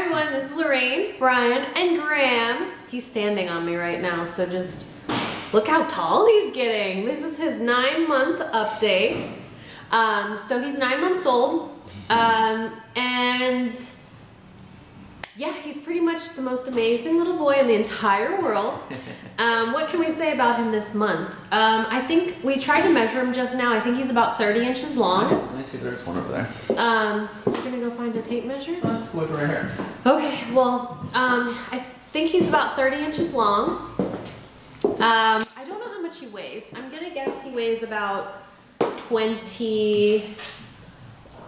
everyone, this is Lorraine, Brian, and Graham. He's standing on me right now, so just look how tall he's getting. This is his 9-month update. So he's 9 months old, and yeah, he's pretty much the most amazing little boy in the entire world. What can we say about him this month? I think we tried to measure him just now. I think he's about 30 inches long. Let me see, there's one over there. We're gonna go find a tape measure. Let's look right here. Okay, well, I think he's about 30 inches long. I don't know how much he weighs. I'm gonna guess he weighs about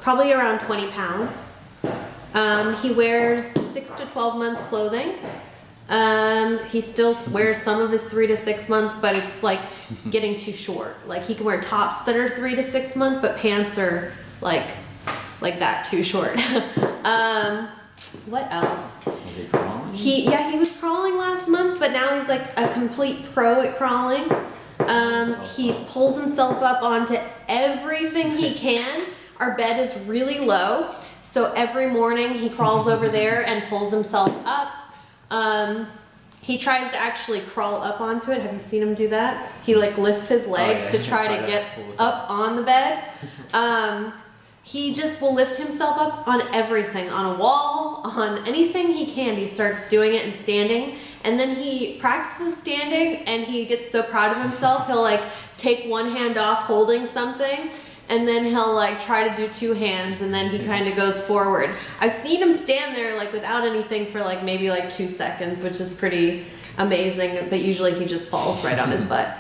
probably around 20 pounds. He wears 6 to 12 month clothing. He still wears some of his 3 to 6 month, but it's like getting too short. Like he can wear tops that are 3 to 6 month, but pants are like that, too short. What else? Was he crawling? He was crawling last month, but now he's like a complete pro at crawling. He pulls himself up onto everything he can. Our bed is really low, so every morning he crawls over there and pulls himself up. He tries to actually crawl up onto it. Have you seen him do that? He like lifts his legs to try to get up on the bed. He just will lift himself up on everything, on a wall, on anything he can. He starts doing it and standing, and then he practices standing, and he gets so proud of himself, he'll like take one hand off holding something, and then he'll like try to do 2 hands, and then he kind of goes forward. I've seen him stand there like without anything for like maybe like 2 seconds, which is pretty amazing, but usually he just falls right on his butt.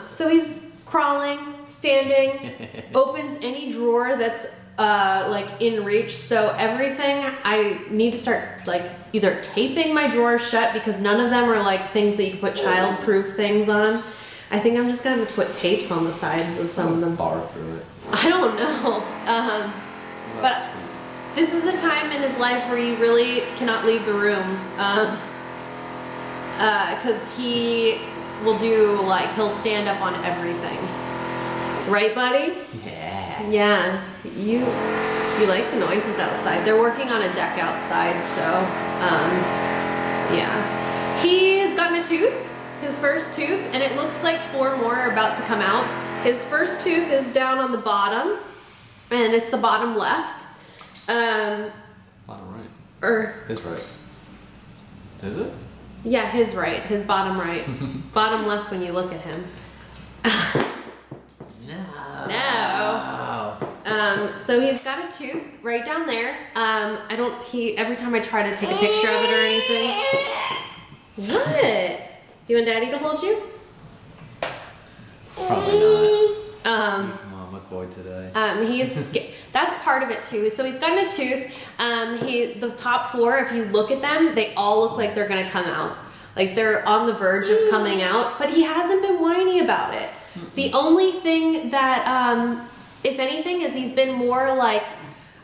So he's crawling, standing, opens any drawer that's like in reach. So everything, I need to start like either taping my drawers shut, because none of them are like things that you can put child-proof things on. I think I'm just gonna put tapes on the sides of some of them. Bar through it. I don't know. But this is a time in his life where you really cannot leave the room. Because he will do like, he'll stand up on everything. Right, buddy? Yeah. Yeah. You like the noises outside. They're working on a deck outside, so yeah. He's gotten a tooth. His first tooth, and it looks like 4 more are about to come out. His first tooth is down on the bottom, and it's the bottom left. Bottom right. Or his right. Is it? Yeah, his right. His bottom right. Bottom left when you look at him. No. So he's got a tooth right down there. Every time I try to take a picture of it or anything. What? You want Daddy to hold you? Probably not. He's mama's boy today. That's part of it too. So he's gotten a tooth. The top 4, if you look at them, they all look like they're gonna come out. Like they're on the verge of coming out, but he hasn't been whiny about it. The only thing that, if anything, is he's been more like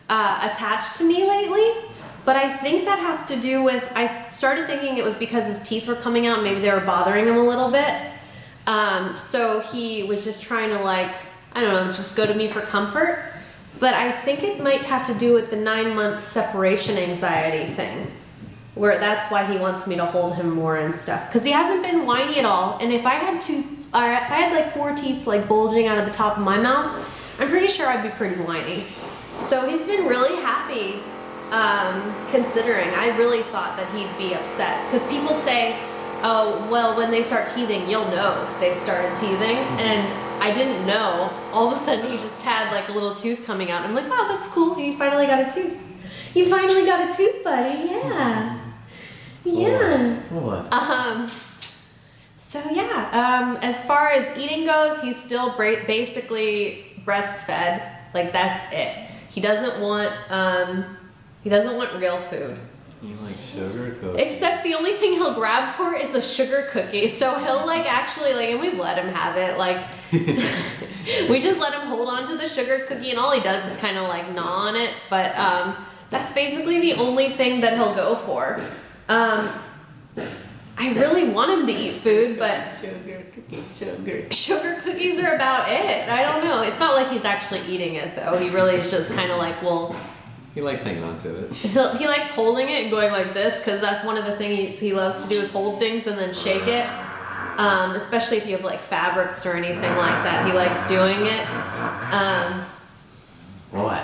attached to me lately. But I think that has to do with, I started thinking it was because his teeth were coming out, maybe they were bothering him a little bit. So he was just trying to like, I don't know, just go to me for comfort. But I think it might have to do with the 9-month separation anxiety thing, where that's why he wants me to hold him more and stuff. Because he hasn't been whiny at all. And if I had like 4 teeth like bulging out of the top of my mouth, I'm pretty sure I'd be pretty whiny. So he's been really happy. Considering, I really thought that he'd be upset, because people say, oh, well, when they start teething, you'll know they've started teething, and I didn't know. All of a sudden, he just had like a little tooth coming out. I'm like, wow, that's cool. He finally got a tooth. You finally got a tooth, buddy. Yeah. Yeah. What? So yeah, as far as eating goes, he's still basically breastfed. Like that's it. He doesn't want real food. You like sugar cookies? Except the only thing he'll grab for is a sugar cookie. So he'll like actually like, and we've let him have it. Like we just let him hold on to the sugar cookie, and all he does is kind of like gnaw on it. But that's basically the only thing that he'll go for. I really want him to eat food, but sugar cookies are about it. I don't know. It's not like he's actually eating it though. He really is just kind of like, well, He likes hanging on to it. He likes holding it and going like this because that's one of the things he loves to do is hold things and then shake it. Especially if you have like fabrics or anything like that, he likes doing it. What?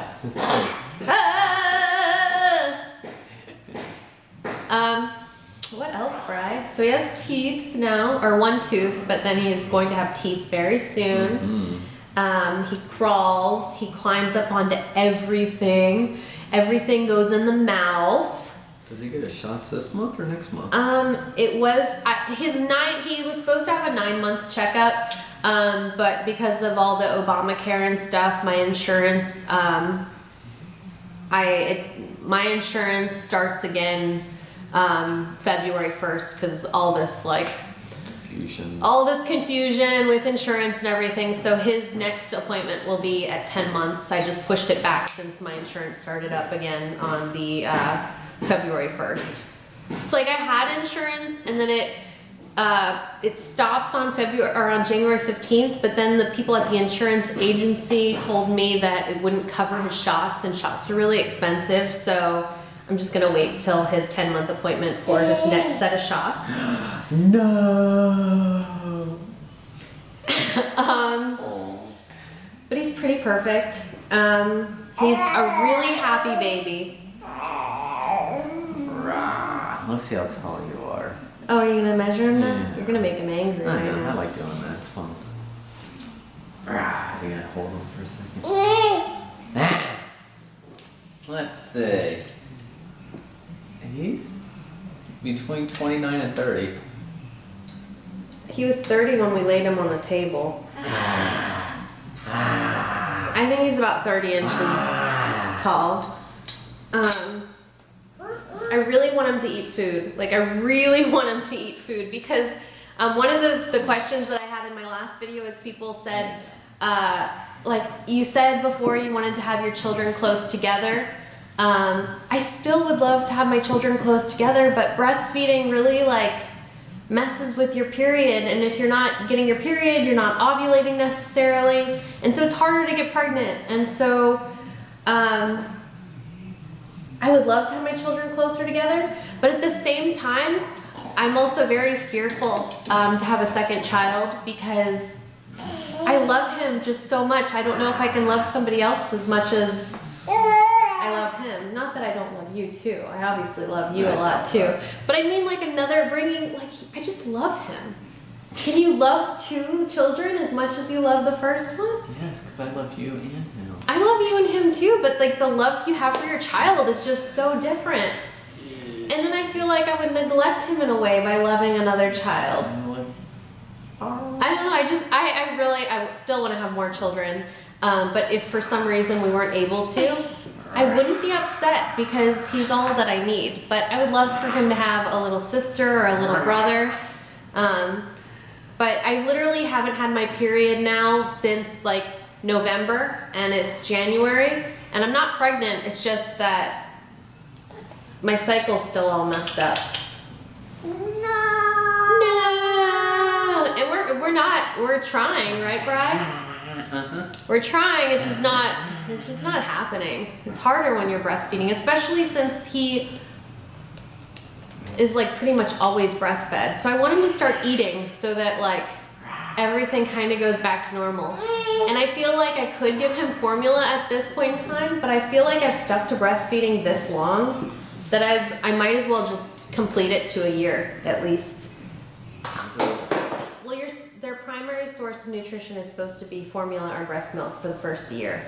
What else, Bri? So he has teeth now, or one tooth, but then he's going to have teeth very soon. He crawls, he climbs up onto everything. Everything goes in the mouth. Did he get his shots this month or next month? It was he was supposed to have a 9-month checkup, but because of all the Obamacare and stuff, my insurance, my insurance starts again February 1st because all this confusion with insurance and everything. So his next appointment will be at 10 months. I just pushed it back since my insurance started up again on the February 1st. It's like I had insurance and then it stops on January 15th, but then the people at the insurance agency told me that it wouldn't cover his shots, and shots are really expensive, so I'm just gonna wait till his 10-month appointment for his next set of shots. No. But he's pretty perfect. He's a really happy baby. Let's see how tall you are. Oh, are you gonna measure him now? Yeah. You're gonna make him angry. I right know, now. I like doing that. It's fun. You gotta hold him for a second. Let's see. He's between 29 and 30. He was 30 when we laid him on the table. I think he's about 30 inches tall. I really want him to eat food. Like, I really want him to eat food because one of the questions that I had in my last video is people said, like, you said before you wanted to have your children close together. I still would love to have my children close together, but breastfeeding really, like, messes with your period, and if you're not getting your period, you're not ovulating necessarily, and so it's harder to get pregnant. And so I would love to have my children closer together, but at the same time, I'm also very fearful to have a second child because I love him just so much. I don't know if I can love somebody else as much as I love him. Not that I don't love you too. I obviously love you a lot too. But I mean, like, I just love him. Can you love 2 children as much as you love the first one? Yes, because I love you and him. I love you and him too, but like the love you have for your child is just so different. And then I feel like I would neglect him in a way by loving another child. You know what? I don't know, I still want to have more children. But if for some reason we weren't able to, I wouldn't be upset because he's all that I need. But I would love for him to have a little sister or a little brother. But I literally haven't had my period now since like November, and it's January, and I'm not pregnant. It's just that my cycle's still all messed up. No. And we're trying, right, Bri? We're trying, it's just not happening. It's harder when you're breastfeeding, especially since he is like pretty much always breastfed. So I want him to start eating so that like everything kind of goes back to normal. And I feel like I could give him formula at this point in time, but I feel like I've stuck to breastfeeding this long that I might as well just complete it to a year at least. Well, their primary source of nutrition is supposed to be formula or breast milk for the first year.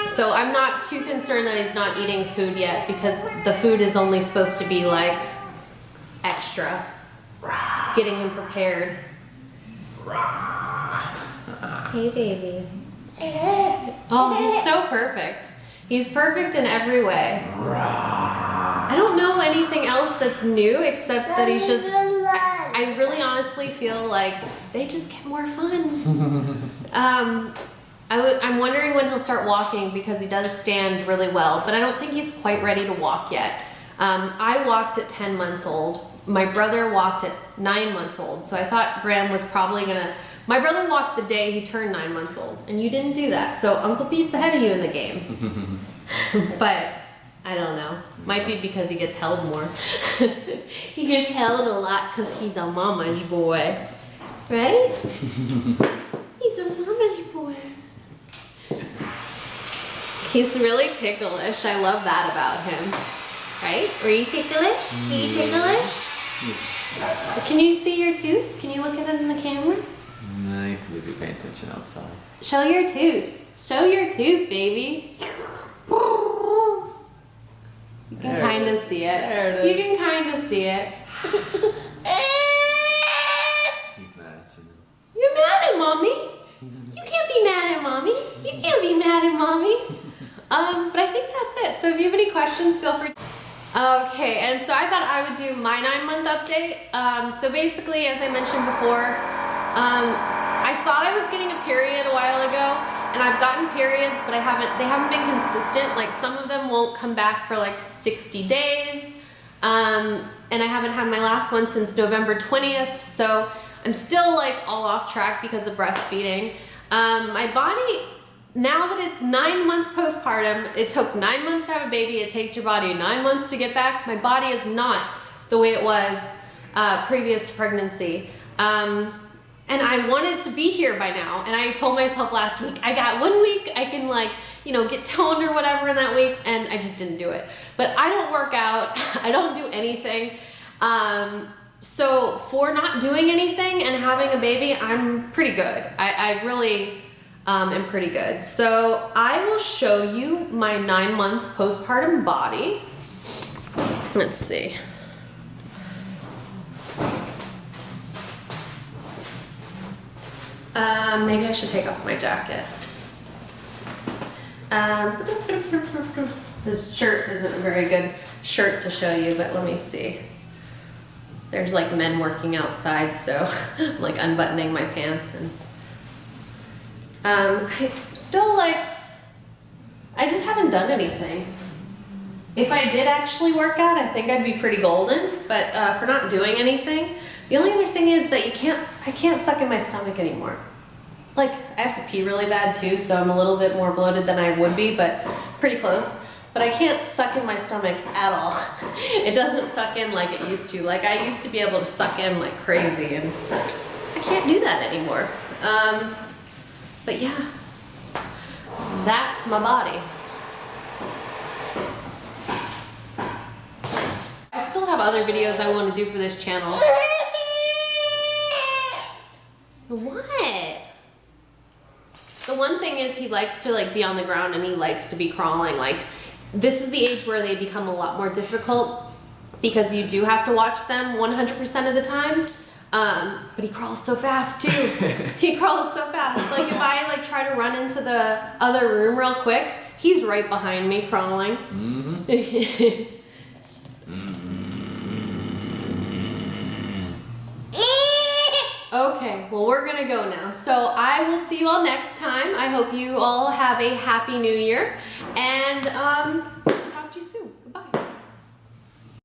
So I'm not too concerned that he's not eating food yet because the food is only supposed to be like extra, getting him prepared. Hey, baby. Oh, he's so perfect. He's perfect in every way. I don't know anything else that's new except that he's just... I really honestly feel like they just get more fun. I'm wondering when he'll start walking because he does stand really well, but I don't think he's quite ready to walk yet. I walked at 10 months old. My brother walked at 9 months old, so I thought Graham was probably gonna... My brother walked the day he turned 9 months old, and you didn't do that, so Uncle Pete's ahead of you in the game. But I don't know. Might be because he gets held more. He gets held a lot because he's a mama's boy. Right? He's a mama's boy. He's really ticklish. I love that about him. Right? Are you ticklish? Are you ticklish? Can you see your tooth? Can you look at it in the camera? Nice, busy paying attention outside. Show your tooth. Show your tooth, baby. You can kind of see it. There it You is. can kind of see it. He's mad at you now. You're mad at mommy. You can't be mad at mommy. You can't be mad at mommy. But I think that's it. So if you have any questions, feel free. Okay, and so I thought I would do my 9-month update. So basically, as I mentioned before, I thought I was getting a period a while ago, and I've gotten periods, but they haven't been consistent. Like some of them won't come back for like 60 days, and I haven't had my last one since November 20th. So I'm still like all off track because of breastfeeding. My body, now that it's 9 months postpartum, it took 9 months to have a baby. It takes your body 9 months to get back. My body is not the way it was previous to pregnancy. And I wanted to be here by now. And I told myself last week, I got 1 week, I can like, you know, get toned or whatever in that week. And I just didn't do it. But I don't work out. I don't do anything. So for not doing anything and having a baby, I'm pretty good. I really am pretty good. So I will show you my 9-month postpartum body. Let's see. Maybe I should take off my jacket. This shirt isn't a very good shirt to show you, but let me see. There's like men working outside, so I'm like unbuttoning my pants, and I still like, I just haven't done anything. If I did actually work out, I think I'd be pretty golden, but for not doing anything, the only other thing is that I can't suck in my stomach anymore. Like, I have to pee really bad too, so I'm a little bit more bloated than I would be, but pretty close. But I can't suck in my stomach at all. It doesn't suck in like it used to. Like, I used to be able to suck in like crazy, and I can't do that anymore. But yeah, that's my body. I still have other videos I want to do for this channel. What? The one thing is he likes to like be on the ground and he likes to be crawling. Like, this is the age where they become a lot more difficult because you do have to watch them 100% of the time. But he crawls so fast too. He crawls so fast. Like if I like try to run into the other room real quick, he's right behind me crawling. Mm-hmm. Okay, well we're gonna go now. So I will see you all next time. I hope you all have a happy new year, and